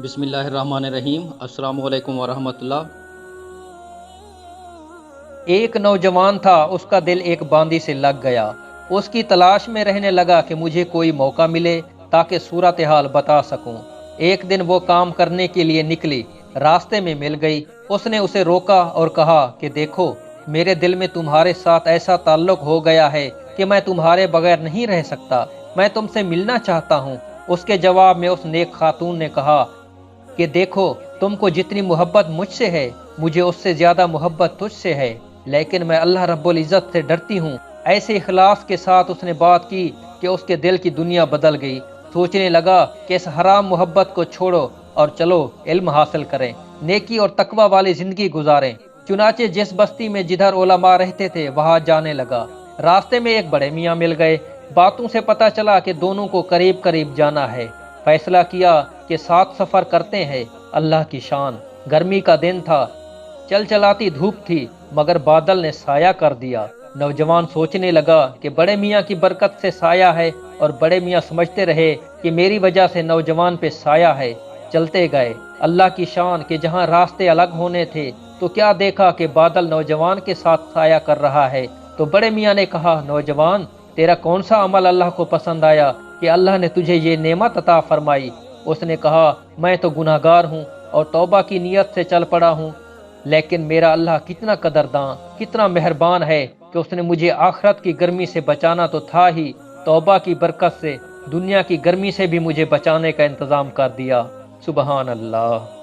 بسم اللہ الرحمن الرحیم۔ السلام علیکم ورحمۃ اللہ۔ ایک نوجوان تھا، اس کا دل ایک باندی سے لگ گیا۔ اس کی تلاش میں رہنے لگا کہ مجھے کوئی موقع ملے تاکہ صورتحال بتا سکوں۔ ایک دن وہ کام کرنے کے لیے نکلی، راستے میں مل گئی۔ اس نے اسے روکا اور کہا کہ دیکھو، میرے دل میں تمہارے ساتھ ایسا تعلق ہو گیا ہے کہ میں تمہارے بغیر نہیں رہ سکتا، میں تم سے ملنا چاہتا ہوں۔ اس کے جواب میں اس نیک خاتون نے کہا کہ دیکھو، تم کو جتنی محبت مجھ سے ہے، مجھے اس سے زیادہ محبت تجھ سے ہے، لیکن میں اللہ رب العزت سے ڈرتی ہوں۔ ایسے اخلاص کے ساتھ اس نے بات کی کہ اس کے دل کی دنیا بدل گئی۔ سوچنے لگا کہ اس حرام محبت کو چھوڑو اور چلو علم حاصل کریں، نیکی اور تقوی والی زندگی گزاریں۔ چنانچہ جس بستی میں جدھر علماء رہتے تھے وہاں جانے لگا۔ راستے میں ایک بڑے میاں مل گئے۔ باتوں سے پتہ چلا کہ دونوں کو قریب قریب جانا ہے۔ فیصلہ کیا کہ ساتھ سفر کرتے ہیں۔ اللہ کی شان، گرمی کا دن تھا، چل چلاتی دھوپ تھی، مگر بادل نے سایہ کر دیا۔ نوجوان سوچنے لگا کہ بڑے میاں کی برکت سے سایہ ہے، اور بڑے میاں سمجھتے رہے کہ میری وجہ سے نوجوان پہ سایہ ہے۔ چلتے گئے۔ اللہ کی شان کہ جہاں راستے الگ ہونے تھے تو کیا دیکھا کہ بادل نوجوان کے ساتھ سایہ کر رہا ہے۔ تو بڑے میاں نے کہا، نوجوان، تیرا کون سا عمل اللہ کو پسند آیا کہ اللہ نے تجھے یہ نعمت عطا فرمائی؟ اس نے کہا، میں تو گناہگار ہوں اور توبہ کی نیت سے چل پڑا ہوں، لیکن میرا اللہ کتنا قدرداں، کتنا مہربان ہے کہ اس نے مجھے آخرت کی گرمی سے بچانا تو تھا ہی، توبہ کی برکت سے دنیا کی گرمی سے بھی مجھے بچانے کا انتظام کر دیا۔ سبحان اللہ۔